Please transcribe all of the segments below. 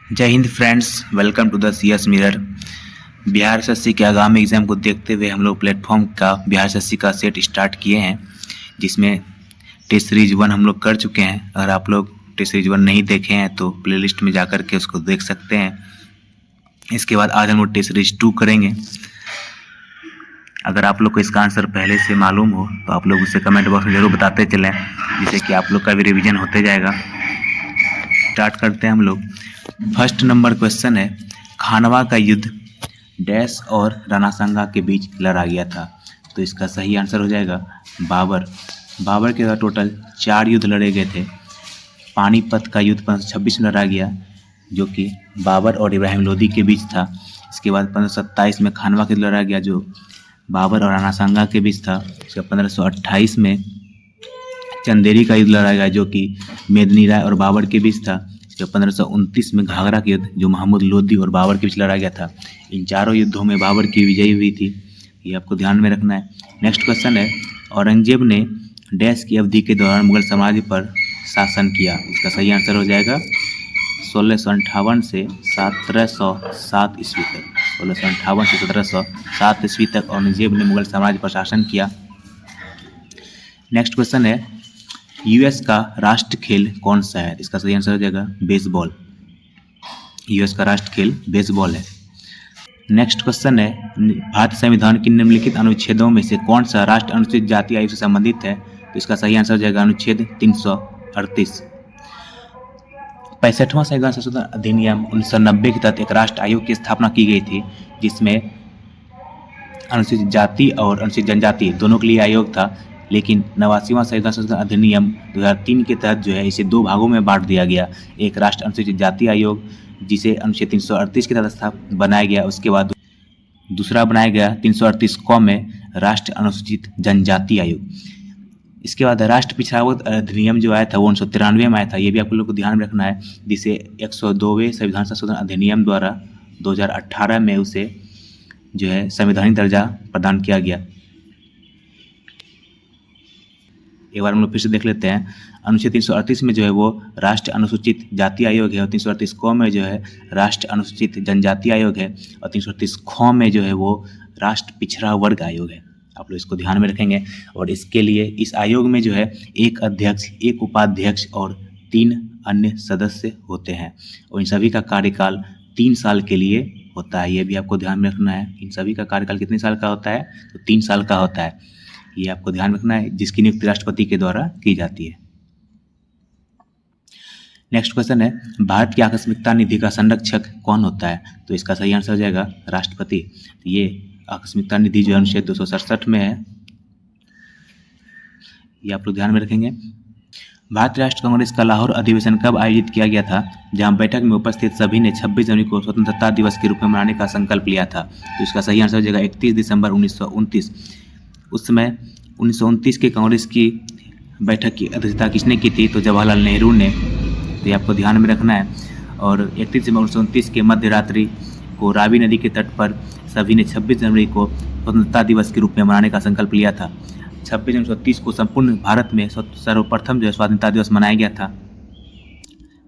जय Hind friends, welcome to the CS mirror. Bihar SSC के आगामी एग्जाम को देखते हुए हम लोग प्लेटफॉर्म का बिहार एसएससी का सेट स्टार्ट किए हैं, जिसमें टेस्ट सीरीज 1 हम लोग कर चुके हैं। अगर आप लोग टेस्ट सीरीज 1 नहीं देखे हैं तो प्लेलिस्ट में जाकर के उसको देख सकते हैं। इसके बाद आज हम लोग टेस्ट सीरीज 2 करेंगे। अगर आप लोग को इसका आंसर पहले से मालूम हो तो आप लोग उसे कमेंट बॉक्स में जरूर बताते चलें, जिससे कि आप लोग का भी रिवीजन होते जाएगा। स्टार्ट करते हैं हम लोग। फर्स्ट नंबर क्वेश्चन है, खानवा का युद्ध डैश और राणा सांगा के बीच लड़ा गया था। तो इसका सही आंसर हो जाएगा बाबर। बाबर के द्वारा टोटल 4 युद्ध लड़े गए थे। पानीपत का युद्ध 1526 में लड़ा गया, जो कि बाबर और इब्राहिम लोदी के बीच था। इसके बाद 1527 में खानवा के लड़ा गया, जो बाबर और राणा सांगा के बीच था। इसके 1528 में चंदेरी का युद्ध लड़ा गया, जो कि मेदिनी राय और बाबर के बीच था। 1529 में घाघरा के युद्ध, जो महमूद लोदी और बाबर के बीच लड़ा गया था। इन चारों युद्धों में बाबर की विजयी हुई थी, ये आपको ध्यान में रखना है। नेक्स्ट क्वेश्चन है, औरंगजेब ने डैश की अवधि के दौरान मुगल साम्राज्य पर शासन किया। इसका सही आंसर हो जाएगा 1658 से 1707 ईस्वी तक। 1658 से 1707 ईस्वी तक औरंगजेब ने मुगल साम्राज्य पर शासन किया। नेक्स्ट क्वेश्चन है, यूएस का राष्ट्र खेल कौन सा है? इसका सही आंसर हो जाएगा बेसबॉल। यूएस का राष्ट्र खेल बेसबॉल है। नेक्स्ट क्वेश्चन है, भारतीय संविधान के निम्नलिखित अनुच्छेदों में से कौन सा राष्ट्र अनुसूचित जाति आयोग से संबंधित है? तो इसका सही आंसर हो जाएगा अनुच्छेद 338। 65वां संविधान संशोधन अधिनियम 1990 के तहत एक राष्ट्र आयोग की स्थापना की गई थी, जिसमें अनुसूचित जाति और अनुसूचित जनजाति दोनों के लिए आयोग था। लेकिन 89वां संविधान संशोधन अधिनियम 2003 के तहत जो है इसे 2 भागों में बांट दिया गया। एक राष्ट्र अनुसूचित जाति आयोग, जिसे अनुच्छेद 338 के तहत बनाया गया। उसके बाद दूसरा बनाया गया 338 क में राष्ट्र अनुसूचित जनजाति आयोग। इसके बाद राष्ट्र पिछड़ा वर्ग अधिनियम जो आया था वो 1993 में आया था। ये भी आप लोग को ध्यान में रखना है, जिसे 102वें संविधान संशोधन अधिनियम द्वारा 2018 में उसे जो है संवैधानिक दर्जा प्रदान किया गया। एक बार हम लोग फिर से देख लेते हैं। अनुच्छेद 338 में जो है वो राष्ट्र अनुसूचित जाति आयोग है, और 338 क में जो है राष्ट्र अनुसूचित जनजाति आयोग है, और 338 ख में जो है वो राष्ट्र पिछड़ा वर्ग आयोग है। आप लोग इसको ध्यान में रखेंगे। और इसके लिए इस आयोग में जो है एक अध्यक्ष, एक उपाध्यक्ष और 3 अन्य सदस्य होते हैं, और इन सभी का कार्यकाल 3 साल के लिए होता है। ये भी आपको ध्यान में रखना है। इन सभी का कार्यकाल कितने साल का होता है? तो 3 साल का होता है। ये आपको ध्यान रखना है, जिसकी नियुक्ति राष्ट्रपति के द्वारा की जाती है। नेक्स्ट क्वेश्चन है, भारत की आकस्मिकता निधि का संरक्षक कौन होता है? तो इसका सही आंसर हो जाएगा राष्ट्रपति। तो ये आकस्मिकता निधि जो अनुच्छेद 267 में है, ये आप लोग ध्यान में रखेंगे। भारतीय राष्ट्रीय कांग्रेस का लाहौर अधिवेशन कब आयोजित किया गया था? जहां बैठक में उपस्थित सभी ने 26 जनवरी को स्वतंत्रता दिवस के रूप में मनाने का संकल्प लिया था। तो इसका सही आंसर हो जाएगा 31 दिसंबर 1929। उस समय 1929 के कांग्रेस की बैठक की अध्यक्षता किसने की थी? तो जवाहरलाल नेहरू ने। तो ये आपको ध्यान में रखना है। और 31 दिसंबर 1929 के मध्य रात्रि को रावी नदी के तट पर सभी ने 26 जनवरी को स्वतंत्रता दिवस के रूप में मनाने का संकल्प लिया था। 26 जनवरी 1930 को संपूर्ण भारत में सर्वप्रथम जो है स्वतंत्रता दिवस मनाया गया था।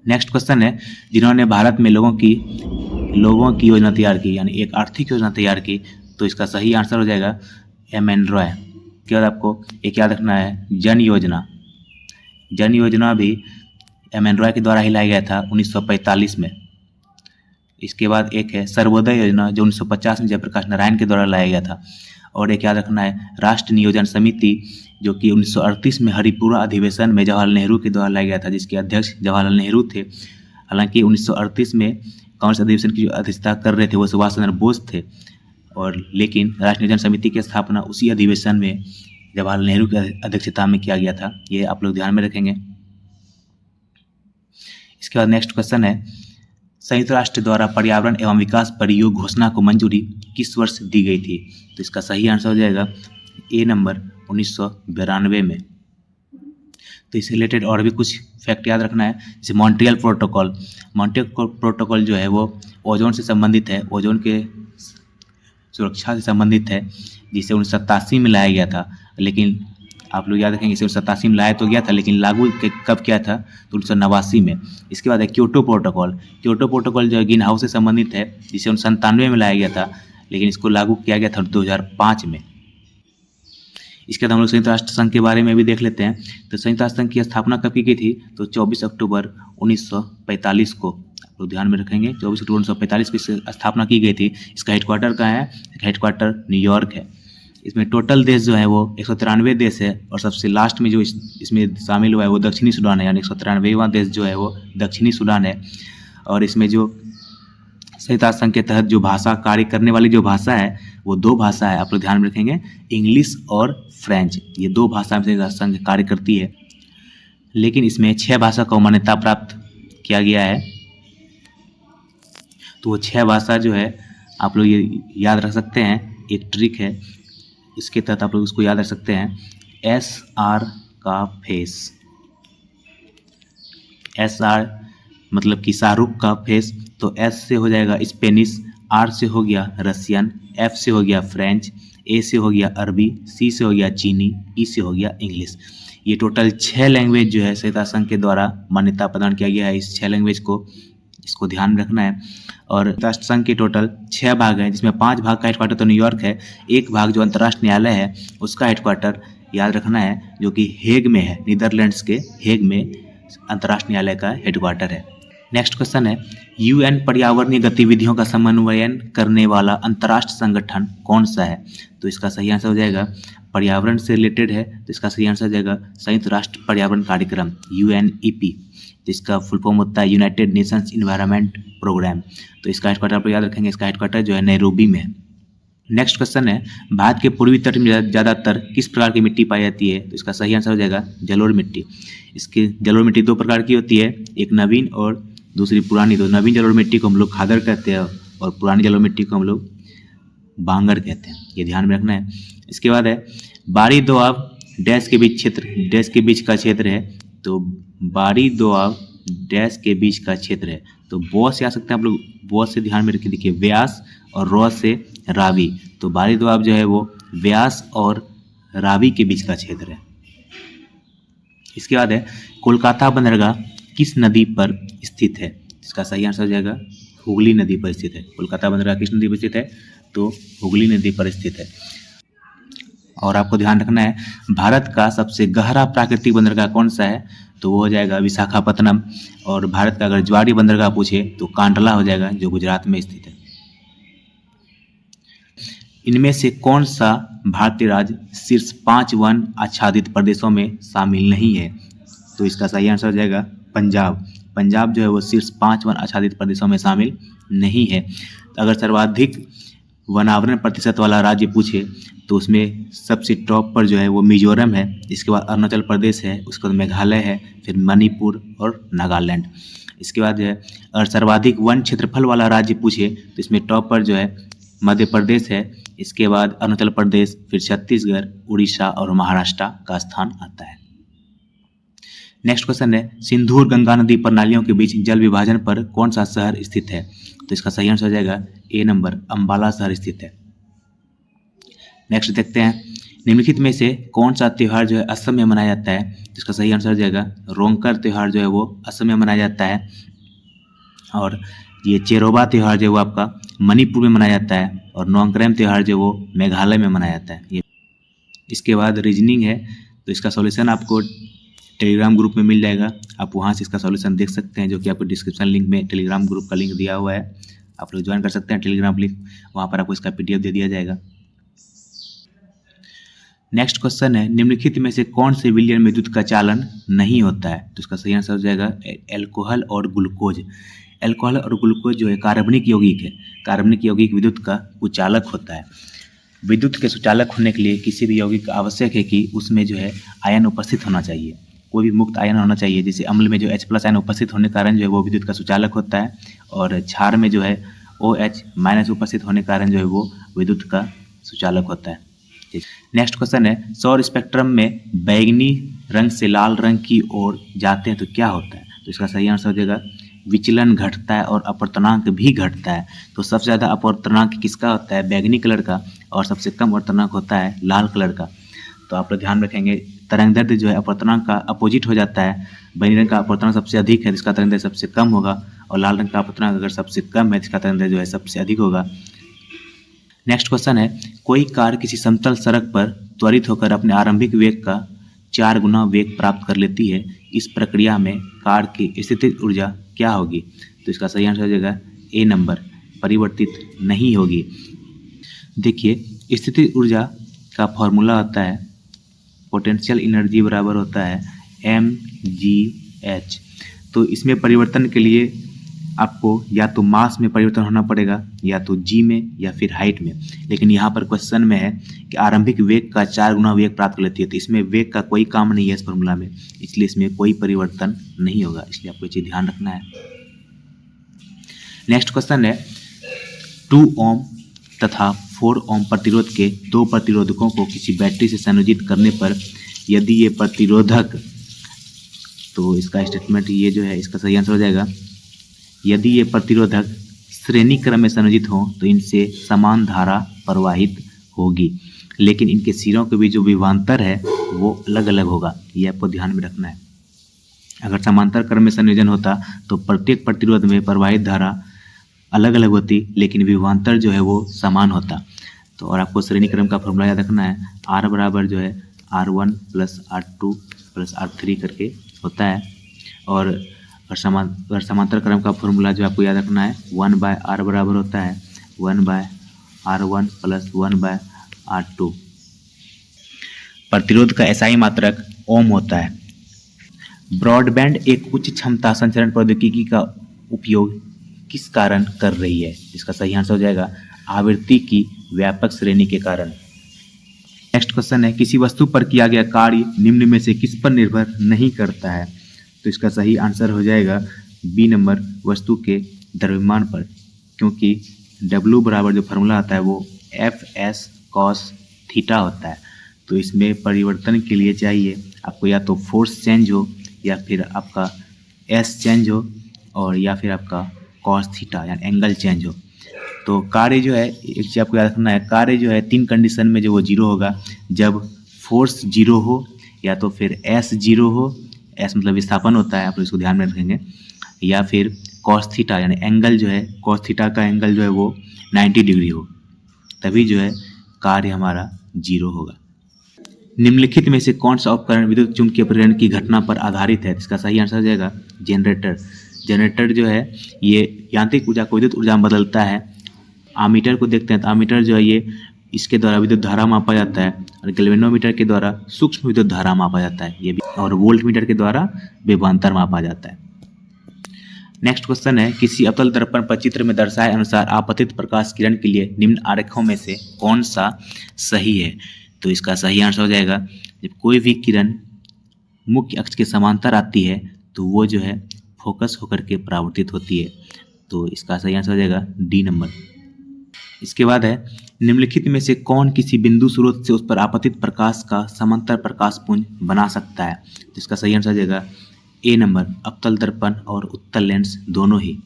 नेक्स्ट क्वेश्चन है, जिन्होंने भारत में लोगों की योजना तैयार की, यानी एक आर्थिक योजना तैयार की। तो इसका सही आंसर हो जाएगा एम.एन. रॉय। के बाद आपको एक याद रखना है, जन योजना। जन योजना भी एम.एन. रॉय के द्वारा ही लाया गया था 1945 में। इसके बाद एक है सर्वोदय योजना, जो 1950 में जयप्रकाश नारायण के द्वारा लाया गया था। और एक याद रखना है राष्ट्र नियोजन समिति, जो कि 1938 में हरिपुरा अधिवेशन में जवाहरलाल नेहरू के द्वारा लाया गया था, जिसके अध्यक्ष जवाहरलाल नेहरू थे। हालांकि 1938 में कांग्रेस अधिवेशन की जो अध्यक्षता कर रहे थे वो सुभाष चंद्र बोस थे, और लेकिन राष्ट्र नियोजन समिति की स्थापना उसी अधिवेशन में जवाहरलाल नेहरू की अध्यक्षता में किया गया था। ये आप लोग ध्यान में रखेंगे। इसके बाद नेक्स्ट क्वेश्चन है, संयुक्त राष्ट्र द्वारा पर्यावरण एवं विकास परियोग घोषणा को मंजूरी किस वर्ष दी गई थी? तो इसका सही आंसर हो जाएगा ए नंबर 1992 में। तो इससे रिलेटेड और भी कुछ फैक्ट याद रखना है, जैसे मॉन्ट्रियल प्रोटोकॉल। मॉन्ट्रियल प्रोटोकॉल जो है वो ओजोन से संबंधित है, ओजोन के सुरक्षा से संबंधित है, जिसे 1987 में लाया गया था। लेकिन आप लोग याद रखेंगे, इसे 1987 में लाया तो गया था, लेकिन लागू कब किया था, तो 1989 में। इसके बाद है क्योटो प्रोटोकॉल। क्योटो प्रोटोकॉल जो है ग्रीन हाउस से संबंधित है, जिसे 1997 में लाया गया था, लेकिन इसको लागू किया गया था 2005 में। इसके बाद हम लोग संयुक्त राष्ट्र संघ के बारे में भी देख लेते हैं। तो संयुक्त राष्ट्र संघ की स्थापना कब की गई थी, तो 24 अक्टूबर 1945 को, आप लोग ध्यान में रखेंगे, 24 अक्टूबर 1945 को इसकी स्थापना की गई थी। इसका हेडक्वार्टर कहाँ है, हेडक्वार्टर न्यूयॉर्क है। इसमें टोटल देश जो है वो 193 देश है, और सबसे लास्ट में जो इसमें शामिल हुआ है वो दक्षिणी सूडान है, यानी 193वां देश जो है वो दक्षिणी सूडान है। और इसमें जो संयुक्त राष्ट्र संघ के तहत जो भाषा कार्य करने वाली जो भाषा है वो 2 भाषा है, आप लोग ध्यान में रखेंगे, इंग्लिश और फ्रेंच। ये 2 भाषा में संयुक्त राष्ट्र संघ कार्य करती है, लेकिन इसमें 6 भाषा को मान्यता प्राप्त किया गया है। तो वो 6 भाषा जो है आप लोग ये याद रख सकते हैं, एक ट्रिक है इसके तहत आप लोग उसको याद रख सकते हैं। SR का फेस, SR मतलब कि शाहरुख का फेस, तो S से हो जाएगा स्पेनिश, R से हो गया रसियन, F से हो गया फ्रेंच, A से हो गया अरबी, C से हो गया चीनी, E से हो गया इंग्लिश। ये टोटल 6 लैंग्वेज जो है संयुक्त राष्ट्र संघ के द्वारा मान्यता प्रदान किया गया है। इस 6 लैंग्वेज को, इसको ध्यान में रखना है। और राष्ट्र संघ के टोटल 6 भाग हैं, जिसमें 5 भाग का हेडक्वार्टर तो न्यूयॉर्क है, एक भाग जो अंतर्राष्ट्रीय न्यायालय है उसका हेडक्वार्टर याद रखना है, जो कि हेग में है, नीदरलैंड्स के हेग में अंतर्राष्ट्रीय न्यायालय का हेडक्वार्टर है। नेक्स्ट क्वेश्चन है, UN पर्यावरणीय गतिविधियों का समन्वयन करने वाला अंतर्राष्ट्रीय संगठन कौन सा है? तो इसका सही आंसर हो जाएगा, पर्यावरण से रिलेटेड है तो इसका सही आंसर हो जाएगा संयुक्त राष्ट्र पर्यावरण कार्यक्रम, UNEP। इसका फुल फॉर्म होता है यूनाइटेड नेशंस इन्वायरमेंट प्रोग्राम। तो इसका हेडक्वार्टर आप लोग याद रखेंगे, इसका हेडक्वार्टर जो है नैरोबी में है। नेक्स्ट क्वेश्चन है, भारत के पूर्वी तट में ज़्यादातर किस प्रकार की मिट्टी पाई जाती है? तो इसका सही आंसर हो जाएगा जलोढ़ मिट्टी। इसकी जलोढ़ मिट्टी 2 प्रकार की होती है, एक नवीन और दूसरी पुरानी। तो नवीन जलोढ़ मिट्टी को हम लोग खादर कहते हैं, और पुरानी जलोढ़ मिट्टी को हम लोग बांगर कहते हैं, ये ध्यान में रखना है। इसके बाद है, बारी दोआब डैश के बीच क्षेत्र, डैश के बीच का क्षेत्र है, तो बारी दोआब डैश के बीच का क्षेत्र है। तो बॉ से आ सकते हैं आप लोग, बॉ से ध्यान में रखिए, देखिए व्यास, और रॉ से रावी। तो बारी दोआब जो है वो व्यास और रावी के बीच का क्षेत्र है। इसके बाद है, कोलकाता बंदरगाह किस नदी पर स्थित है? इसका सही आंसर हो जाएगा हुगली नदी पर स्थित है। कोलकाता बंदरगाह किस नदी पर स्थित है? तो हुगली नदी पर स्थित है। और आपको ध्यान रखना है, भारत का सबसे गहरा प्राकृतिक बंदरगाह कौन सा है? तो वो हो जाएगा विशाखापत्तनम। और भारत का अगर ज्वारी बंदरगाह पूछे तो कांडला हो जाएगा, जो गुजरात में स्थित है। इनमें से कौन सा भारतीय राज्य शीर्ष 5 वन आच्छादित प्रदेशों में शामिल नहीं है? तो इसका सही आंसर हो जाएगा पंजाब। पंजाब जो है वो शीर्ष 5 वन आच्छादित प्रदेशों में शामिल नहीं है। अगर सर्वाधिक वनावरण प्रतिशत वाला राज्य पूछे तो उसमें सबसे टॉप पर जो है वो मिजोरम है, इसके बाद अरुणाचल प्रदेश है, उसके बाद मेघालय है, फिर मणिपुर और नागालैंड। इसके बाद जो है, अगर सर्वाधिक वन क्षेत्रफल वाला राज्य पूछे तो इसमें टॉप पर जो है मध्य प्रदेश है, इसके बाद अरुणाचल प्रदेश, फिर छत्तीसगढ़, उड़ीसा और महाराष्ट्र का स्थान आता है। नेक्स्ट क्वेश्चन है, सिंधु और गंगा नदी प्रणालियों के बीच जल विभाजन पर कौन सा शहर स्थित है? तो इसका सही आंसर हो जाएगा ए नंबर, अंबाला शहर स्थित है। नेक्स्ट देखते हैं, निम्नलिखित में से कौन सा त्यौहार जो है असम में मनाया जाता है? इसका सही आंसर हो जाएगा रोंगकर त्यौहार जो है वो असम में मनाया जाता है। और ये चेरोबा त्यौहार जो है वो आपका मणिपुर में मनाया जाता है, और नोंगक्रेम त्यौहार जो है वो मेघालय में मनाया जाता है। ये इसके बाद रीजनिंग है, तो इसका सॉल्यूशन आपको टेलीग्राम ग्रुप में मिल जाएगा, आप वहाँ से इसका सॉल्यूशन देख सकते हैं, जो कि आपको डिस्क्रिप्शन लिंक में टेलीग्राम ग्रुप का लिंक दिया हुआ है, आप लोग ज्वाइन कर सकते हैं टेलीग्राम लिंक, वहाँ पर आपको इसका PDF दे दिया जाएगा। नेक्स्ट क्वेश्चन है, निम्नलिखित में से कौन से विलयन में विद्युत का चालन नहीं होता है? तो इसका सही आंसर हो जाएगा एल्कोहल और ग्लूकोज। एल्कोहल और ग्लूकोज जो है कार्बनिक यौगिक है, कार्बनिक यौगिक विद्युत का कुचालक होता है। विद्युत के सुचालक होने के लिए किसी भी यौगिक आवश्यक है कि उसमें जो है आयन उपस्थित होना चाहिए, कोई भी मुक्त आयन होना चाहिए। जैसे अम्ल में जो H+ आयन उपस्थित होने के कारण जो है वो विद्युत का सुचालक होता है, और क्षार में जो है OH- उपस्थित होने के कारण जो है वो विद्युत का सुचालक होता है। नेक्स्ट क्वेश्चन है, सौर स्पेक्ट्रम में बैंगनी रंग से लाल रंग की ओर जाते हैं तो क्या होता है? तो इसका सही आंसर हो जाएगा विचलन घटता है और अपवर्तनांक भी घटता है। तो सबसे ज़्यादा अपवर्तनांक किसका होता है? बैंगनी कलर का, और सबसे कम अपवर्तनांक होता है लाल कलर का। तो आप लोग ध्यान रखेंगे, तरंगदैर्ध्य जो है अपवर्तनांक का अपोजिट हो जाता है। बैंगनी रंग का अपवर्तनांक सबसे अधिक है, जिसका तरंगदैर्ध्य सबसे कम होगा, और लाल रंग का अपवर्तनांक अगर सबसे कम है, जिसका तरंगदैर्ध्य जो है सबसे अधिक होगा। नेक्स्ट क्वेश्चन है, कोई कार किसी समतल सड़क पर त्वरित होकर अपने आरंभिक वेग का 4 गुना वेग प्राप्त कर लेती है। इस प्रक्रिया में कार की स्थितिज ऊर्जा क्या होगी? तो इसका सही आंसर हो जाएगा ए नंबर, परिवर्तित नहीं होगी। देखिए, स्थितिज ऊर्जा का फॉर्मूला होता है पोटेंशियल एनर्जी बराबर होता है mgh। तो इसमें परिवर्तन के लिए आपको या तो मास में परिवर्तन होना पड़ेगा, या तो जी में, या फिर हाइट में। लेकिन यहाँ पर क्वेश्चन में है कि आरंभिक वेग का 4 गुना वेग प्राप्त कर लेती है, तो इसमें वेग का कोई काम नहीं है इस फॉर्मूला में, इसलिए इसमें कोई परिवर्तन नहीं होगा। इसलिए आपको ये चीज़ ध्यान रखना है। नेक्स्ट क्वेश्चन है, 2 ओम तथा 4 ओम प्रतिरोध के 2 प्रतिरोधकों को किसी बैटरी से संयोजित करने पर यदि ये प्रतिरोधक, तो इसका स्टेटमेंट ये जो है इसका सही आंसर हो जाएगा, यदि ये प्रतिरोधक श्रेणी क्रम में संयोजित हों तो इनसे समान धारा प्रवाहित होगी, लेकिन इनके सिरों के बीच जो विभवांतर है वो अलग अलग होगा। ये आपको ध्यान में रखना है। अगर समांतर क्रम में संयोजन होता तो प्रत्येक प्रतिरोध में प्रवाहित धारा अलग अलग होती, लेकिन विभवांतर जो है वो समान होता। तो और आपको श्रेणी क्रम का फॉर्मूला याद रखना है, R बराबर जो है R1 plus R2 plus R3 करके होता है। और समांतर क्रम का फॉर्मूला जो आपको याद रखना है 1/R बराबर होता है 1/R1 प्लस 1/R2। प्रतिरोध का एसआई मात्रक ओम होता है। ब्रॉडबैंड एक उच्च क्षमता संचरण प्रौद्योगिकी का उपयोग किस कारण कर रही है? इसका सही आंसर हो जाएगा आवृत्ति की व्यापक श्रेणी के कारण। नेक्स्ट क्वेश्चन है, किसी वस्तु पर किया गया कार्य निम्न में से किस पर निर्भर नहीं करता है? तो इसका सही आंसर हो जाएगा बी नंबर, वस्तु के द्रव्यमान पर, क्योंकि W बराबर जो फार्मूला आता है वो Fs cos थीटा होता है। तो इसमें परिवर्तन के लिए चाहिए आपको या तो फोर्स चेंज हो, या फिर आपका S चेंज हो, और या फिर आपका cos थीटा यानी एंगल चेंज हो। तो कार्य जो है, एक चीज़ आपको याद रखना है, कार्य जो है 3 कंडीशन में जो वो 0 होगा, जब फोर्स 0 हो, या तो फिर S 0 हो, S मतलब विस्थापन होता है, आप इसको ध्यान में रखेंगे, या फिर cos थीटा यानी एंगल जो है, cos थीटा का एंगल जो है वो 90 डिग्री हो, तभी जो है कार्य हमारा 0 होगा। निम्नलिखित में से कौन सा उपकरण विद्युत चुम्बकीय प्रेरण की घटना पर आधारित है? इसका सही आंसर हो जाएगा जनरेटर। जनरेटर जो है ये यांत्रिक ऊर्जा को विद्युत ऊर्जा में बदलता है। आमीटर को देखते हैं तो आमीटर जो है ये इसके द्वारा विद्युत धारा मापा जाता है, और गैल्वेनोमीटर के द्वारा सूक्ष्म विद्युत धारा मापा जाता है ये भी, और वोल्टमीटर के द्वारा विभवांतर मापा जाता है। नेक्स्ट क्वेश्चन है, किसी अवतल दर्पण पर चित्र में दर्शाए अनुसार आपतित प्रकाश किरण के लिए निम्न आरेखों में से कौन सा सही है? तो इसका सही आंसर हो जाएगा, जब कोई भी किरण मुख्य अक्ष के समांतर आती है तो वो जो है फोकस होकर के परावर्तित होती है। तो इसका सही आंसर हो जाएगा डी नंबर। इसके बाद है, निम्नलिखित में से कौन किसी बिंदु स्रोत से उस पर आपतित प्रकाश का समांतर प्रकाश पुंज बना सकता है? तो इसका सही आंसर हो जाएगा ए नंबर, अवतल दर्पण और उत्तल लेंस दोनों ही।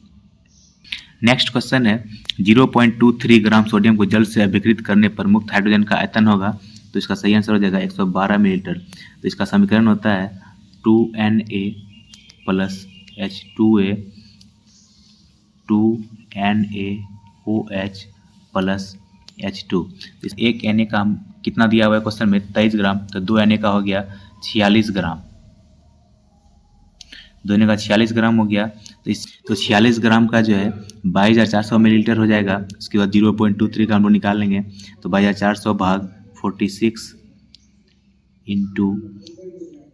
नेक्स्ट क्वेश्चन है, 0.23 ग्राम सोडियम को जल से अभिकृत करने पर मुक्त हाइड्रोजन का आयतन होगा। तो इसका सही आंसर हो जाएगा 112 मिलीलीटर। तो इसका समीकरण होता है 2Na plus H2A 2NaOH plus H2। इस एक Na का कितना दिया हुआ है क्वेश्चन में 23 ग्राम, तो 2 Na का हो गया 46 ग्राम, 2 Na का 46 ग्राम हो गया। तो 46 ग्राम का जो है 22,400 मिलीलीटर हो जाएगा। उसके बाद 0.23 का हम लोग निकाल लेंगे, तो 22,400 भाग 46 इंटू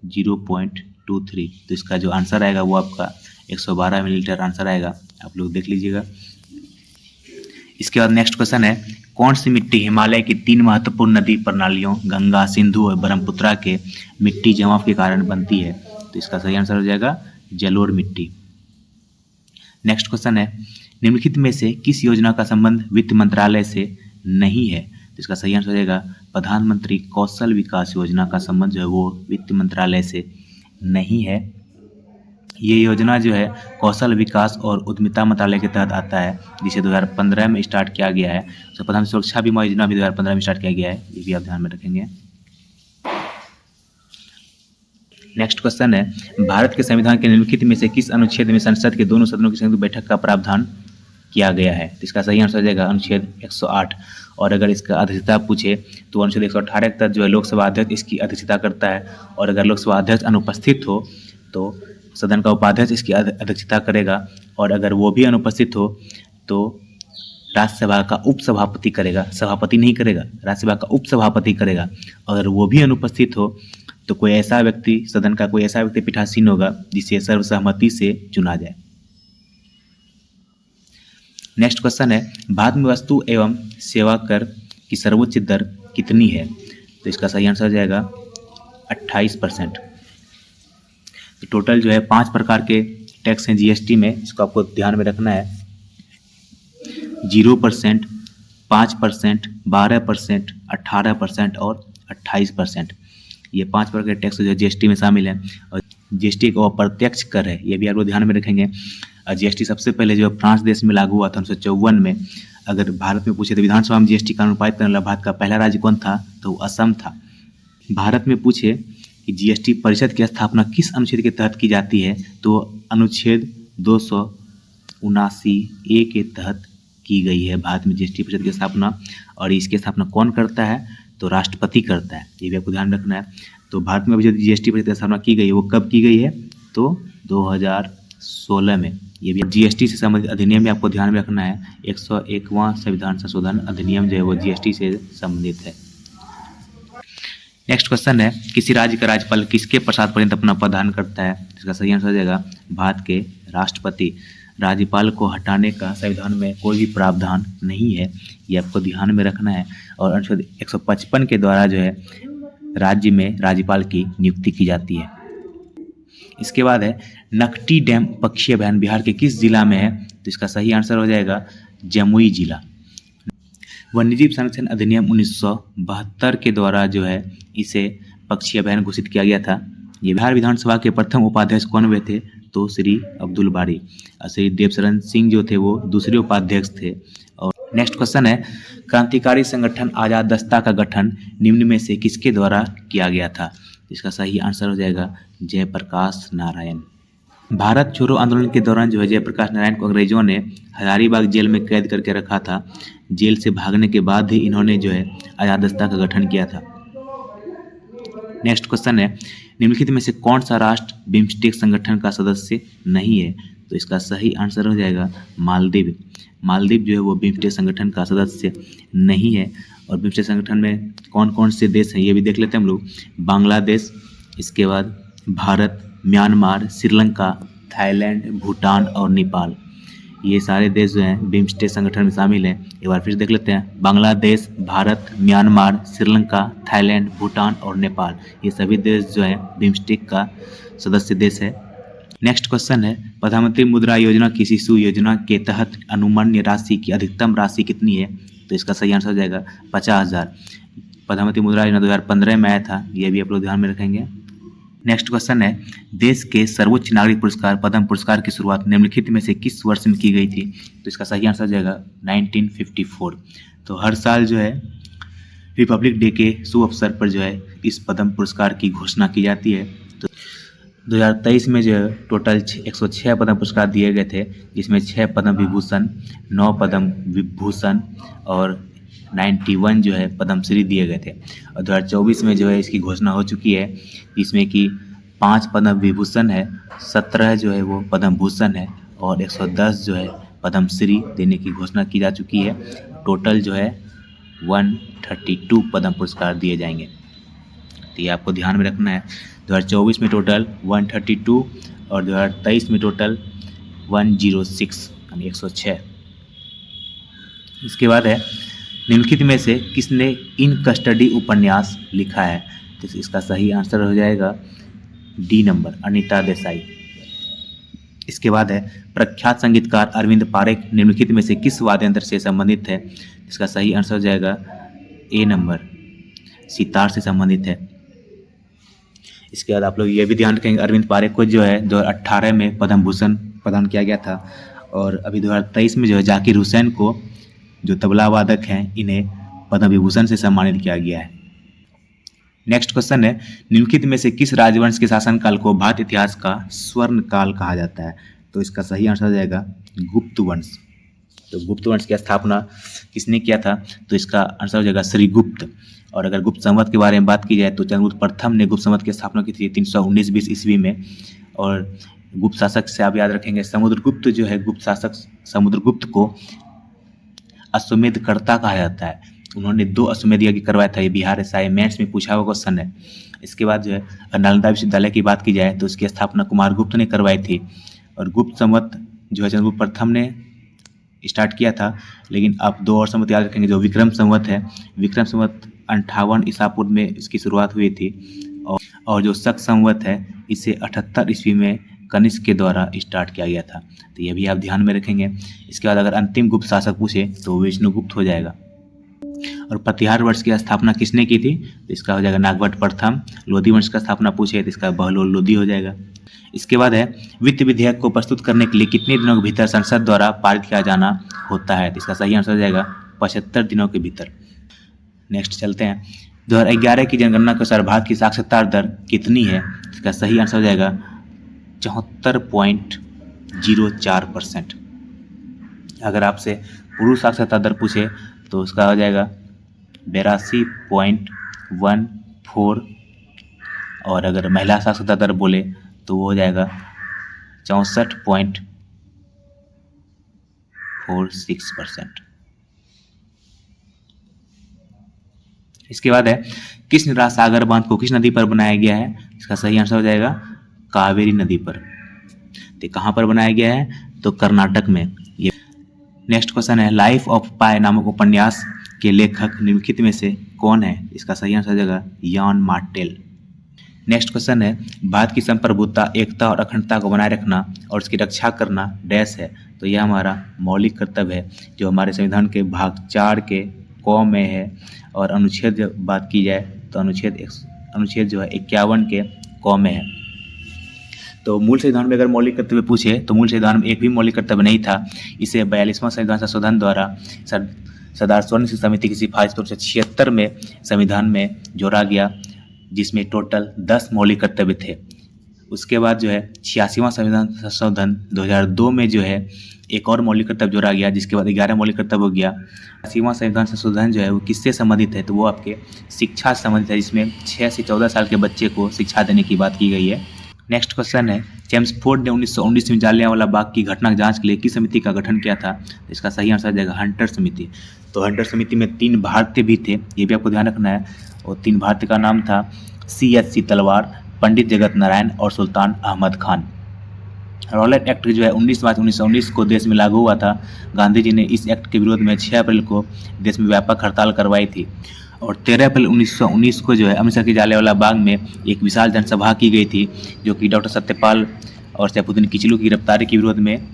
0.23, तो इसका जो आंसर आएगा वो आपका 112 मिलीलीटर आंसर आएगा। आप लोग देख लीजिएगा। इसके बाद नेक्स्ट क्वेश्चन है, कौन सी मिट्टी हिमालय की 3 महत्वपूर्ण नदी प्रणालियों गंगा, सिंधु और ब्रह्मपुत्रा के मिट्टी जमाव के कारण बनती है? तो इसका सही आंसर हो जाएगा जलोढ़ मिट्टी। नेक्स्ट क्वेश्चन है, निम्नलिखित में से किस योजना का संबंध वित्त मंत्रालय से नहीं है? तो इसका सही आंसर हो जाएगा प्रधानमंत्री कौशल विकास योजना का संबंध जो है वो वित्त मंत्रालय से नहीं है। ये योजना जो है कौशल विकास और उद्यमिता मंत्रालय के तहत आता है, जिसे 2015 में स्टार्ट किया गया है। तो प्रधानमंत्री सुरक्षा बीमा योजना भी 2015 में स्टार्ट किया गया है, ये भी आप ध्यान में रखेंगे। नेक्स्ट क्वेश्चन है, भारत के संविधान के निम्नलिखित में से किस अनुच्छेद में संसद के दोनों सदनों की संयुक्त बैठक का प्रावधान किया गया है? तो इसका सही आंसर हो जाएगा अनुच्छेद 108। और अगर इसका अध्यक्षता पूछे तो अनुच्छेद 118 के तहत जो है लोकसभा अध्यक्ष इसकी अध्यक्षता करता है, और अगर लोकसभा अध्यक्ष अनुपस्थित हो तो सदन का उपाध्यक्ष इसकी अध्यक्षता करेगा, और अगर वो भी अनुपस्थित हो तो राज्यसभा का उपसभापति करेगा, सभापति नहीं करेगा, राज्यसभा का उपसभापति करेगा। अगर वो भी अनुपस्थित हो तो कोई ऐसा व्यक्ति, सदन का कोई ऐसा व्यक्ति पीठासीन होगा जिसे सर्वसहमति से चुना जाए। नेक्स्ट क्वेश्चन है, भारत में वस्तु एवं सेवा कर की सर्वोच्च दर कितनी है? तो इसका सही आंसर हो जाएगा 28%। तो टोटल जो है 5 प्रकार के टैक्स हैं जीएसटी में, इसको आपको ध्यान में रखना है। 0%, 5%, 12%, 18% और 28%। ये 5 प्रकार के टैक्स जो जीएसटी में शामिल हैं। और जीएसटी एक अप्रत्यक्ष कर है, ये भी आप लोग ध्यान में रखेंगे। जीएसटी सबसे पहले जो फ्रांस देश में लागू हुआ था 1954 में। अगर भारत में पूछे तो विधानसभा में जीएसटी कानून पारित करने वाला भारत का पहला राज्य कौन था? तो असम था। भारत में पूछे कि जीएसटी परिषद की स्थापना किस अनुच्छेद के तहत की जाती है? तो अनुच्छेद 279A के तहत की गई है भारत में जीएसटी परिषद की स्थापना। और इसकी स्थापना कौन करता है? तो राष्ट्रपति करता है, ये भी आपको ध्यान रखना है। तो भारत में जो जीएसटी परिषद की स्थापना की गई है वो कब की गई है? तो 2016 में। ये भी जीएसटी से संबंधित अधिनियम भी आपको ध्यान में रखना है। 101वां संविधान संशोधन अधिनियम जो है वो जीएसटी से संबंधित है। नेक्स्ट क्वेश्चन है, किसी राज्य का राज्यपाल किसके प्रसाद पर्यंत अपना पद धारण करता है? इसका सही आंसर हो जाएगा भारत के राष्ट्रपति। राज्यपाल को हटाने का संविधान में कोई भी प्रावधान नहीं है, ये आपको ध्यान में रखना है। और अनुच्छेद 155 के द्वारा जो है राज्य में राज्यपाल की नियुक्ति की जाती है। इसके बाद है, नकटी डैम पक्षी अभयारण्य बिहार के किस जिला में है? तो इसका सही आंसर हो जाएगा जमुई जिला। वन्यजीव संरक्षण अधिनियम 1972 के द्वारा जो है इसे पक्षी अभयारण्य घोषित किया गया था। ये बिहार विधानसभा के प्रथम उपाध्यक्ष कौन हुए थे? तो श्री अब्दुल बारी। श्री देवशरण सिंह जो थे वो दूसरे उपाध्यक्ष थे। और नेक्स्ट क्वेश्चन है, क्रांतिकारी संगठन आजाद दस्ता का गठन निम्न में से किसके द्वारा किया गया था? इसका सही आंसर हो जाएगा जयप्रकाश नारायण। भारत छोड़ो आंदोलन के दौरान जो है जयप्रकाश नारायण को अंग्रेजों ने हजारीबाग जेल में कैद करके रखा था। जेल से भागने के बाद ही इन्होंने जो है आजाद दस्ता का गठन किया था। नेक्स्ट क्वेश्चन है, निम्नलिखित में से कौन सा राष्ट्र बिम्स्टेक संगठन का सदस्य नहीं है? तो इसका सही आंसर हो जाएगा मालदीव। मालदीव जो है वो बिम्स्टेक संगठन का सदस्य नहीं है। और बिम्स्टेक संगठन में कौन कौन से देश हैं ये भी देख लेते हैं हम लोग। बांग्लादेश, इसके बाद भारत, म्यांमार, श्रीलंका, थाईलैंड, भूटान और नेपाल। ये सारे देश जो हैं बिम्स्टेक संगठन में शामिल हैं। एक बार फिर देख लेते हैं, बांग्लादेश, भारत, म्यांमार, श्रीलंका, थाईलैंड, भूटान और नेपाल, ये सभी देश जो हैं बिम्स्टेक का सदस्य देश है। नेक्स्ट क्वेश्चन है, प्रधानमंत्री मुद्रा योजना की शिशु योजना के तहत अनुमान्य राशि की अधिकतम राशि कितनी है? तो इसका सही आंसर हो जाएगा 50,000। प्रधानमंत्री मुद्रा योजना 2015 में आया था, ये भी आप लोग ध्यान में रखेंगे। नेक्स्ट क्वेश्चन है, देश के सर्वोच्च नागरिक पुरस्कार पद्म पुरस्कार की शुरुआत निम्नलिखित में से किस वर्ष में की गई थी? तो इसका सही आंसर हो जाएगा 1954। तो हर साल जो है रिपब्लिक डे के शुभ अवसर पर जो है इस पद्म पुरस्कार की घोषणा की जाती है। तो 2023 में जो है टोटल 106 पद्म पुरस्कार दिए गए थे, जिसमें 6 पद्म विभूषण, 9 पद्म विभूषण और 91 जो है पद्मश्री दिए गए थे। और 2024 में जो है इसकी घोषणा हो चुकी है, जिसमें कि 5 पद्म विभूषण है, 17 जो है वो पद्म भूषण है और 110 जो है पद्मश्री देने की घोषणा की जा चुकी है। टोटल जो है 132 पद्म पुरस्कार दिए जाएंगे। तो ये आपको ध्यान में रखना है। 2024 में टोटल 132 और 2023 में टोटल 106 यानी 106। इसके बाद है, निम्नलिखित में से किसने इन कस्टडी उपन्यास लिखा है? तो इसका सही आंसर हो जाएगा डी नंबर, अनीता देसाई। इसके बाद है, प्रख्यात संगीतकार अरविंद पारेख निम्नलिखित में से किस वाद्य यंत्र से संबंधित है? इसका सही आंसर हो जाएगा ए नंबर, सितार से संबंधित है। इसके बाद आप लोग ये भी ध्यान रखेंगे, अरविंद पारेख को जो है 2018 में पद्म भूषण प्रदान किया गया था। और अभी 2023 में जो है जाकिर हुसैन को, जो तबला वादक हैं, इन्हें पद्म विभूषण से सम्मानित किया गया है। नेक्स्ट क्वेश्चन है, निम्नलिखित में से किस राजवंश के शासनकाल को भारत इतिहास का स्वर्ण काल कहा जाता है? तो इसका सही आंसर हो जाएगा गुप्त वंश। तो गुप्त वंश की स्थापना किसने किया था? तो इसका आंसर हो जाएगा श्रीगुप्त। और अगर गुप्त संवत के बारे में बात की जाए तो चंद्रगुप्त प्रथम ने गुप्त संवत की स्थापना की थी 319-20 ईस्वी में। और गुप्त शासक से आप याद रखेंगे समुद्रगुप्त जो है, गुप्त शासक समुद्रगुप्त को अश्वमेध कर्ता कहा जाता है। उन्होंने 2 अश्वमेध यज्ञ करवाया था। ये बिहार एसआई मेंस में पूछा हुआ क्वेश्चन है। इसके बाद जो है नालंदा विश्वविद्यालय की बात की जाए तो उसकी स्थापना कुमारगुप्त ने करवाई थी। और गुप्त संवत जो है चंद्रगुप्त प्रथम ने स्टार्ट किया था। लेकिन आप 2 और संवत याद रखेंगे, जो विक्रम संवत है, विक्रम संवत 58 ईसा पूर्व में इसकी शुरुआत हुई थी। और जो शक संवत है इसे 78 ईस्वी में कनिष्क के द्वारा स्टार्ट किया गया था। तो ये भी आप ध्यान में रखेंगे। इसके बाद अगर अंतिम गुप्त शासक पूछे तो विष्णुगुप्त हो जाएगा। और प्रतिहार वंश की स्थापना किसने की थी? तो इसका हो जाएगा नागभट्ट प्रथम। लोधी वंश का स्थापना पूछे तो इसका बहलोल लोधी हो जाएगा। इसके बाद है वित्त विधेयक को प्रस्तुत करने के लिए कितने दिनों के भीतर संसद द्वारा पारित किया जाना होता है? तो इसका सही आंसर हो जाएगा 75 दिनों के भीतर। नेक्स्ट चलते हैं, 2011 की जनगणना के अनुसार भारत की साक्षरता दर कितनी है? इसका सही आंसर हो जाएगा 74.04%। अगर आपसे पुरुष साक्षरता दर पूछे तो उसका हो जाएगा 82.14। और अगर महिला साक्षरता दर बोले तो वो हो जाएगा 64.46%। इसके बाद है किस निराश सागर बांध को किस नदी पर बनाया गया है? इसका सही आंसर हो जाएगा कावेरी नदी पर। तो कहाँ पर बनाया गया है? तो कर्नाटक में। ये नेक्स्ट क्वेश्चन है, लाइफ ऑफ पाई नामक उपन्यास के लेखक निम्नलिखित में से कौन है? इसका सही आंसर हो जाएगा यान मार्टेल। नेक्स्ट क्वेश्चन है, भारत की संप्रभुता, एकता और अखंडता को बनाए रखना और उसकी रक्षा करना डैश है। तो यह हमारा मौलिक कर्तव्य है, जो हमारे संविधान के भाग 4 के क में है। और अनुच्छेद जब बात की जाए तो अनुच्छेद जो है 51 के क में है। तो मूल संविधान में अगर मौलिक कर्तव्य पूछे तो मूल संविधान में एक भी मौलिक कर्तव्य नहीं था। इसे 42वां संविधान संशोधन द्वारा सरदार स्वर्ण सिंह समिति की सिफारिश 1976 में संविधान में जोड़ा गया, जिसमें टोटल 10 मौलिक कर्तव्य थे। उसके बाद जो है 86वां संविधान संशोधन 2002 में जो है एक और मौलिक कर्तव्य जोड़ा गया, जिसके बाद 11 मौलिक कर्तव्य हो गया। 80वां संविधान संशोधन जो है वो किससे संबंधित है? तो वो आपके शिक्षा से संबंधित है, जिसमें 6 से 14 साल के बच्चे को शिक्षा देने की बात की गई है। नेक्स्ट क्वेश्चन है, चेम्सफोर्ड ने 1919 में जालियांवाला बाग की घटना की जांच के लिए किस समिति का गठन किया था? इसका सही आंसर जाएगा हंटर समिति। तो हंटर समिति में 3 भारतीय भी थे, ये भी आपको ध्यान रखना है। और 3 भारतीय का नाम था CHC तलवार, पंडित जगत नारायण और सुल्तान अहमद खान। रॉलेट एक्ट जो है 19 मार्च 1919 को देश में लागू हुआ था। गांधी जी ने इस एक्ट के विरोध में 6 अप्रैल को देश में व्यापक हड़ताल करवाई थी। और 13 अप्रैल 1919 को जो है अमृतसर के जालियांवाला बाग में एक विशाल जनसभा की गई थी, जो कि डॉक्टर सत्यपाल और सैफुद्दीन किचलू की गिरफ्तारी के विरोध में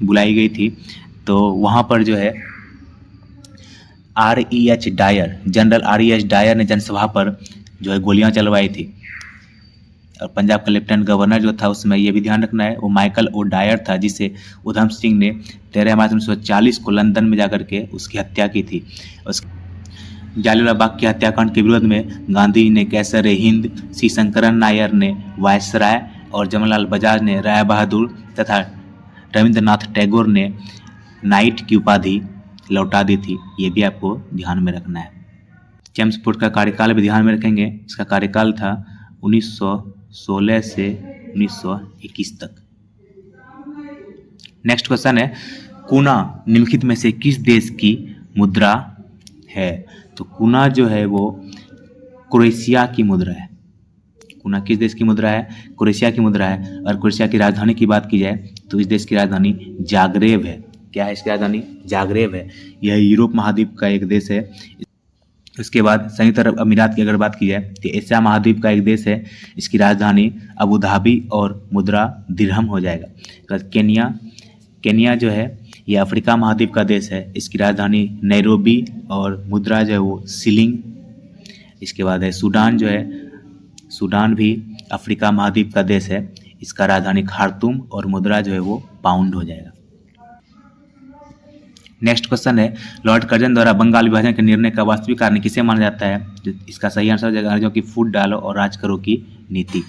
बुलाई गई थी। तो वहाँ पर जो है जनरल REH डायर ने जनसभा पर जो है गोलियां चलवाई थी। और पंजाब का लेफ्टिनेंट गवर्नर जो था उसमें ये भी ध्यान रखना है, वो माइकल ओ डायर था, जिसे उधम सिंह ने 13 मार्च 1940 को लंदन में जाकर के उसकी हत्या की थी। जालियांवाला बाग के हत्याकांड के विरोध में गांधी जी ने कैसर हिंद, सी शंकरन नायर ने वायसराय और जमनालाल बजाज ने राय बहादुर तथा रविंद्रनाथ टैगोर ने नाइट की उपाधि लौटा दी थी। ये भी आपको ध्यान में रखना है। चेम्सफोर्ड का कार्यकाल भी ध्यान में रखेंगे। इसका कार्यकाल था 1916 से 1921 तक। नेक्स्ट क्वेश्चन है, कूना निम्नलिखित में से किस देश की मुद्रा है? तो कूना जो है वो क्रोएशिया की मुद्रा है। कूना किस देश की मुद्रा है? क्रोएशिया की मुद्रा है। और क्रोएशिया की राजधानी की बात की जाए तो इस देश की राजधानी जाग्रेब है। क्या है इसकी राजधानी? जाग्रेब है। यह यूरोप महाद्वीप का एक देश है। उसके बाद संयुक्त अरब अमीरात की अगर बात की जाए तो एशिया महाद्वीप का एक देश है। इसकी राजधानी अबू धाबी और मुद्रा दिरहम हो जाएगा। केनिया जो है ये अफ्रीका महाद्वीप का देश है। इसकी राजधानी नैरोबी और मुद्रा जो है वो शिलिंग। इसके बाद है सूडान जो है, सूडान भी अफ्रीका महाद्वीप का देश है। इसका राजधानी खार्तूम और मुद्रा जो है वो पाउंड हो जाएगा। नेक्स्ट क्वेश्चन है, लॉर्ड कर्जन द्वारा बंगाल विभाजन के निर्णय का वास्तविक कारण किसे माना जाता है? तो इसका सही आंसर हो जाएगा अंग्रेजों की फूट डालो और राज करो की नीति।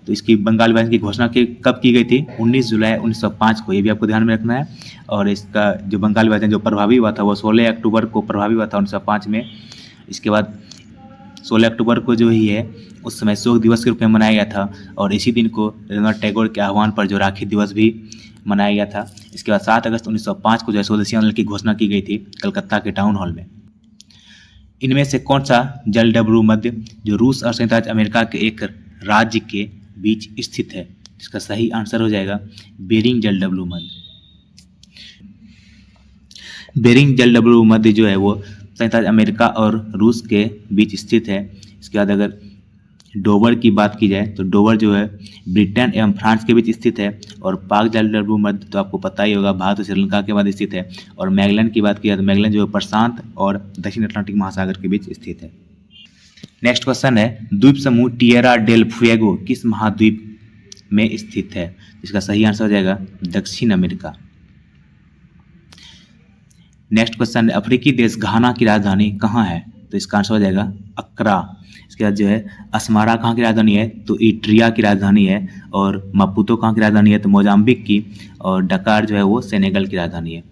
तो इसकी बंगाल विभाजन की घोषणा कब की गई थी? 19 जुलाई 1905 को, ये भी आपको ध्यान में रखना है। और इसका जो बंगाल विभाजन जो प्रभावी हुआ था वो 16 अक्टूबर को प्रभावी हुआ था 1905 में। इसके बाद 16 अक्टूबर को जो ही है उस समय शोक दिवस के रूप में मनाया गया था, और इसी दिन को रविंद्रनाथ टैगोर के आह्वान पर जो राखी दिवस भी मनाया गया था। इसके बाद 7 अगस्त 1905 को जो है स्वदेशी आंदोलन की घोषणा की गई थी कलकत्ता के टाउन हॉल में। इनमें से कौन सा जलडमरू मध्य जो रूस और संयुक्त राज्य अमेरिका के एक राज्य के बीच स्थित है? इसका सही आंसर हो जाएगा बेरिंग जलडमरू मध्य। बेरिंग जलडमरू मध्य जो है वो संयुक्त राज्य अमेरिका और रूस के बीच स्थित है। इसके बाद अगर डोवर की बात की जाए तो डोवर जो है ब्रिटेन एवं फ्रांस के बीच स्थित है, और पाक जलडमरू मध्य तो आपको पता ही होगा भारत और श्रीलंका के मध्य स्थित है। और मैगलन की बात की जाए तो मैगलन जो है प्रशांत और दक्षिण अटलांटिक महासागर के बीच स्थित है। नेक्स्ट क्वेश्चन है, द्वीप समूह टिएरा डेल फुएगो किस महाद्वीप में स्थित है? इसका सही आंसर हो जाएगा दक्षिण अमेरिका। नेक्स्ट क्वेश्चन है, अफ्रीकी देश घाना की राजधानी कहाँ है? तो इसका आंसर हो जाएगा अक्रा। इसके बाद जो है अस्मारा कहाँ की राजधानी है? तो इट्रिया की राजधानी है। और मापुतो कहाँ की राजधानी है? तो मोजाम्बिक की। और डकार जो है वो सेनेगल की राजधानी है।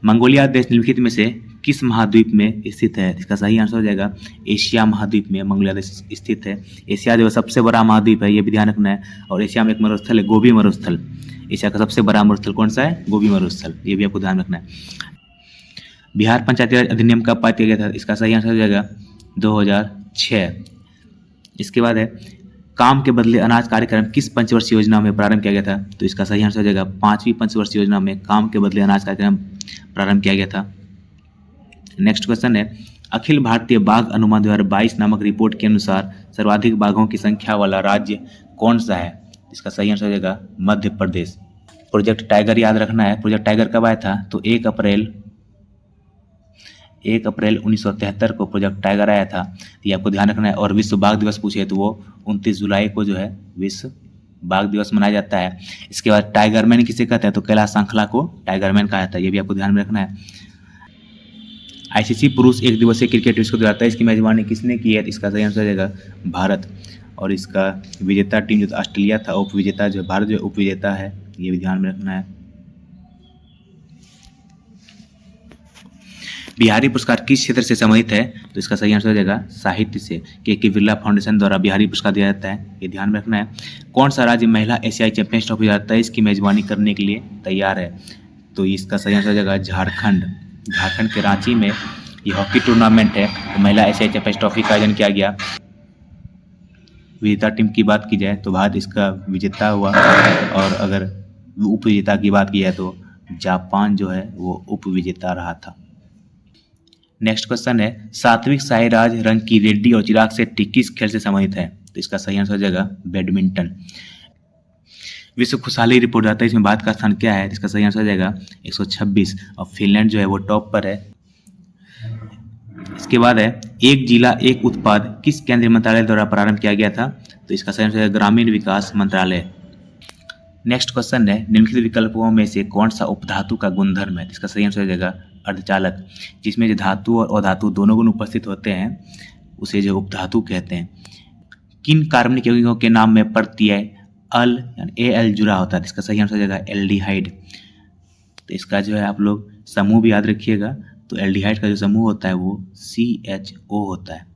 मंगोलिया देश निम्नलिखित में से किस महाद्वीप में स्थित है? इसका सही आंसर हो जाएगा एशिया महाद्वीप में मंगोलिया देश स्थित है। एशिया जो है सबसे बड़ा महाद्वीप है, ये भी ध्यान रखना है। और एशिया में एक मरुस्थल है गोबी मरुस्थल। एशिया का सबसे बड़ा मरुस्थल कौन सा है? गोबी मरुस्थल, ये भी आपको ध्यान रखना है। बिहार पंचायती राज अधिनियम कब पारित किया गया था? इसका सही आंसर हो जाएगा 2006। इसके बाद है, काम के बदले अनाज कार्यक्रम किस पंचवर्षीय योजना में प्रारंभ किया गया था? तो इसका सही आंसर हो जाएगा 5वीं पंचवर्षीय योजना में काम के बदले अनाज कार्यक्रम प्रारंभ किया गया था। नेक्स्ट क्वेश्चन है, अखिल भारतीय बाघ अनुमान 2022 नामक रिपोर्ट के अनुसार सर्वाधिक बाघों की संख्या वाला राज्य कौन सा है? इसका सही आंसर हो जाएगा मध्य प्रदेश। प्रोजेक्ट टाइगर याद रखना है। प्रोजेक्ट टाइगर कब आया था? तो 1 अप्रैल 1973 को प्रोजेक्ट टाइगर आया था, ये आपको ध्यान रखना है। और विश्व बाघ दिवस पूछे तो वो 29 जुलाई को जो है विश्व बाघ दिवस मनाया जाता है। इसके बाद टाइगरमैन किसे कहते हैं? तो कैलाश सांखला को टाइगरमैन कहा जाता है, ये भी आपको ध्यान में रखना है। आईसीसी पुरुष एक दिवसीय क्रिकेट विश्व कप 2023 की मेजबानी किसने की है? इसका सही आंसर हो जाएगा भारत। और इसका विजेता टीम जो ऑस्ट्रेलिया था, उप विजेता जो भारत जो उप विजेता है, ये भी ध्यान में रखना है। बिहारी पुरस्कार किस क्षेत्र से सम्मानित है? तो इसका सही आंसर हो जाएगा साहित्य से। के बिरला फाउंडेशन द्वारा बिहारी पुरस्कार दिया जाता है, ये ध्यान में रखना है। कौन सा राज्य महिला एशियाई चैंपियंस ट्रॉफी 2023 की मेजबानी करने के लिए तैयार है? तो इसका सही आंसर हो जाएगा झारखंड। झारखंड के रांची में ये हॉकी टूर्नामेंट है, तो महिला एशियाई चैंपियंस ट्रॉफी का आयोजन किया गया। विजेता टीम की बात की जाए तो भारत इसका विजेता हुआ, और अगर उप विजेता की बात की जाए तो जापान जो है वो उप विजेता रहा था। नेक्स्ट क्वेश्चन है, सात्विक साईराज रंकी रेड्डी और चिराग शेट्टी किस खेल से संबंधित है? तो इसका सही आंसर हो जाएगा बैडमिंटन। विश्व खुशहाली रिपोर्ट आता है, इसमें भारत का स्थान क्या है? इसका सही आंसर हो जाएगा 126, और फिनलैंड जो है वो टॉप पर है। इसके बाद है, एक जिला एक उत्पाद किस केंद्रीय मंत्रालय द्वारा प्रारंभ किया गया था? तो इसका सही आंसर है ग्रामीण विकास मंत्रालय। नेक्स्ट क्वेश्चन है, निम्नलिखित विकल्पों में से कौन सा उपधातु का गुणधर्म है? इसका सही आंसर हो जाएगा अर्धचालक। जिसमें जो धातु और अधातु दोनों गुण उपस्थित होते हैं उसे जो उपधातु कहते हैं। किन कार्बनिक यौगिकों के नाम में प्रत्यय अल यानी Al जुड़ा होता है? इसका सही आंसर हो जाएगा एल्डिहाइड। तो इसका जो है आप लोग समूह भी याद रखिएगा। तो एल्डिहाइड का जो समूह होता है वो CHO होता है।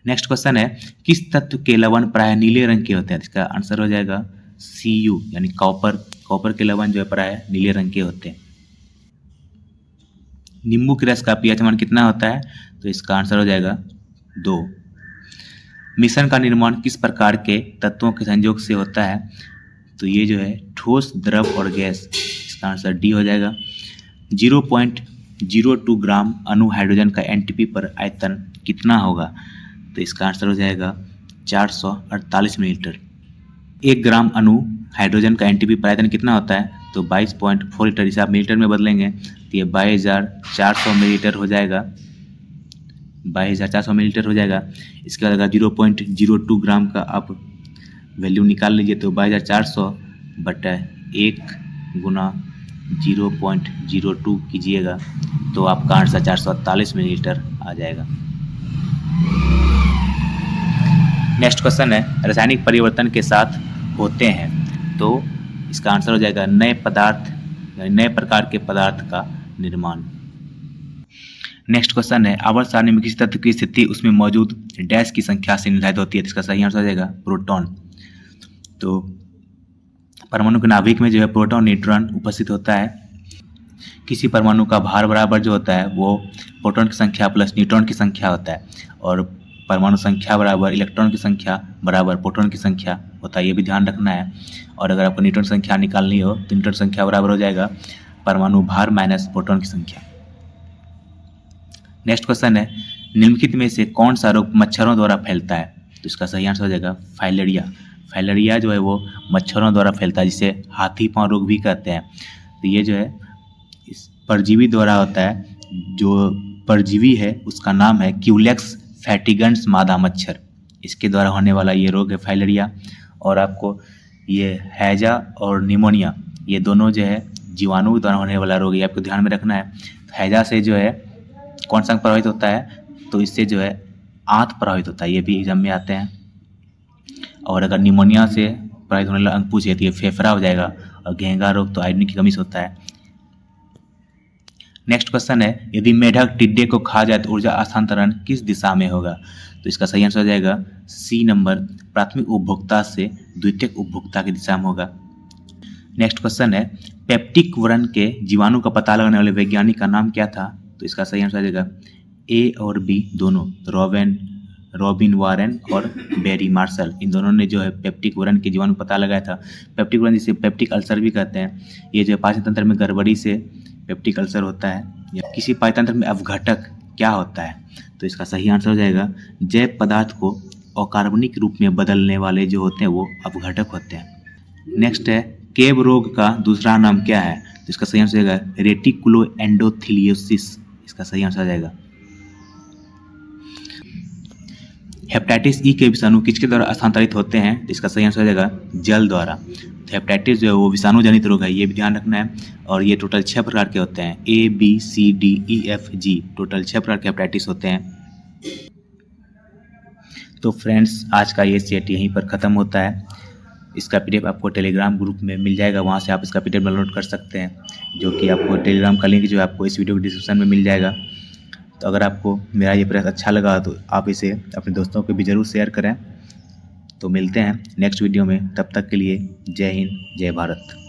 नेक्स्ट क्वेश्चन है, किस तत्व के लवण प्राय नीले रंग के होते हैं? इसका आंसर हो जाएगा Cu यानी कॉपर। कॉपर के लवण जो है प्राय नीले रंग के होते हैं। नींबू के रस का pH मान कितना होता है? तो इसका आंसर हो जाएगा 2। मिश्रण का निर्माण किस प्रकार के तत्वों के संयोग से होता है? तो ये जो है ठोस, द्रव और गैस। इसका आंसर डी हो जाएगा। 0.02 ग्राम अणु हाइड्रोजन का एनटीपी पर आयतन कितना होगा? तो इसका आंसर हो जाएगा 448 मिलीलीटर। 1 ग्राम अणु हाइड्रोजन का एनटीपी पर आयतन कितना होता है? तो 22.4 लीटर। इसे आप मिलीलीटर में बदलेंगे तो ये 22,400 मिलीलीटर हो जाएगा। 22,400 मिलीलीटर हो जाएगा। इसके बाद अगर 0.02 ग्राम का आप वैल्यू निकाल लीजिए तो 22,400 बटा 1 गुना 0.02 कीजिएगा तो आपका आंसर 448 मिलीलीटर आ जाएगा। नेक्स्ट क्वेश्चन है, रासायनिक परिवर्तन के साथ होते हैं, तो इसका आंसर हो जाएगा नए पदार्थ यानी नए प्रकार के पदार्थ का निर्माण। नेक्स्ट क्वेश्चन है, आवर्त सारणी में किसी तत्व की स्थिति उसमें मौजूद डैश की संख्या से निर्धारित होती है, तो इसका सही आंसर हो जाएगा प्रोटॉन। तो परमाणु के नाभिक में जो है प्रोटॉन न्यूट्रॉन उपस्थित होता है। किसी परमाणु का भार बराबर जो होता है वो प्रोटॉन की संख्या प्लस न्यूट्रॉन की संख्या होता है, और परमाणु संख्या बराबर इलेक्ट्रॉन की संख्या बराबर प्रोटॉन की संख्या होता है, ये भी ध्यान रखना है। और अगर आपको न्यूट्रॉन संख्या निकालनी हो तो न्यूट्रॉन संख्या बराबर हो जाएगा परमाणु भार माइनस प्रोटॉन की संख्या। नेक्स्ट क्वेश्चन है, निम्नलिखित में से कौन सा रोग मच्छरों द्वारा फैलता है, तो इसका सही आंसर हो जाएगा फाइलेरिया। फाइलेरिया जो है वो मच्छरों द्वारा फैलता है, जिसे हाथी पांव रोग भी कहते हैं। तो ये जो है इस परजीवी द्वारा होता है। जो परजीवी है उसका नाम है क्यूलेक्स फैटिगन्स मादा मच्छर, इसके द्वारा होने वाला ये रोग है फाइलेरिया। और आपको ये हैजा और निमोनिया ये दोनों जो है जीवाणु द्वारा होने वाला रोग है, आपको ध्यान में रखना है। हैजा से जो है कौन सा प्रभावित होता है, तो इससे जो है आंत प्रभावित होता है, ये भी एग्जाम में आते हैं। और अगर निमोनिया से प्रभावित होने वाला अंग पूछे तो ये फेफड़ा हो जाएगा। और घेंगा रोग तो आयरन की कमी से होता है। नेक्स्ट क्वेश्चन है, यदि मेढक टिड्डे को खा जाए तो ऊर्जा स्थानांतरण किस दिशा में होगा, तो इसका सही आंसर हो जाएगा सी नंबर, प्राथमिक उपभोक्ता से द्वितीयक उपभोक्ता की दिशा में होगा। नेक्स्ट क्वेश्चन है, पेप्टिक वर्ण के जीवाणु का पता लगाने वाले वैज्ञानिक का नाम क्या था, तो इसका सही आंसर हो जाएगा ए और बी दोनों, रॉबिन वारेन और बेरी मार्शल, इन दोनों ने जो है पेप्टिक वर्ण के जीवाणु पता लगाया था। पेप्टिक वर्ण जिसे पेप्टिक अल्सर भी कहते हैं, ये जो पाचन तंत्र में गड़बड़ी से पेप्टिक अल्सर होता है। या किसी पाचन तंत्र में अवघटक क्या होता है, तो इसका सही आंसर हो जाएगा जैव पदार्थ को अकार्बनिक रूप में बदलने वाले जो होते हैं वो अवघटक होते हैं। नेक्स्ट है, केब रोग का दूसरा नाम क्या है, तो इसका सही आंसर हो जाएगा रेटिकुलो एंडोथेलियोसिस, इसका सही आंसर हो जाएगा। हेपेटाइटिस ई के विषाणु किसके द्वारा स्थानांतरित होते हैं, इसका सही आंसर हो जाएगा जल द्वारा। तो हेपेटाइटिस जो है वो विषाणु जनित रोग है, ये भी ध्यान रखना है। और ये टोटल 6 प्रकार के होते हैं, A B C D E F G, total 6 प्रकार के हेपेटाइटिस होते हैं। तो फ्रेंड्स आज का ये सेट यहीं पर ख़त्म होता है। इसका पीडीएफ आपको टेलीग्राम ग्रुप में मिल जाएगा, वहाँ से आप इसका पीडीएफ डाउनलोड कर सकते हैं, जो कि आपको टेलीग्राम का लिंक जो है आपको इस वीडियो के डिस्क्रिप्शन में मिल जाएगा। तो अगर आपको मेरा ये प्रयास अच्छा लगा तो आप इसे अपने दोस्तों को भी ज़रूर शेयर करें। तो मिलते हैं नेक्स्ट वीडियो में, तब तक के लिए जय हिंद जय भारत।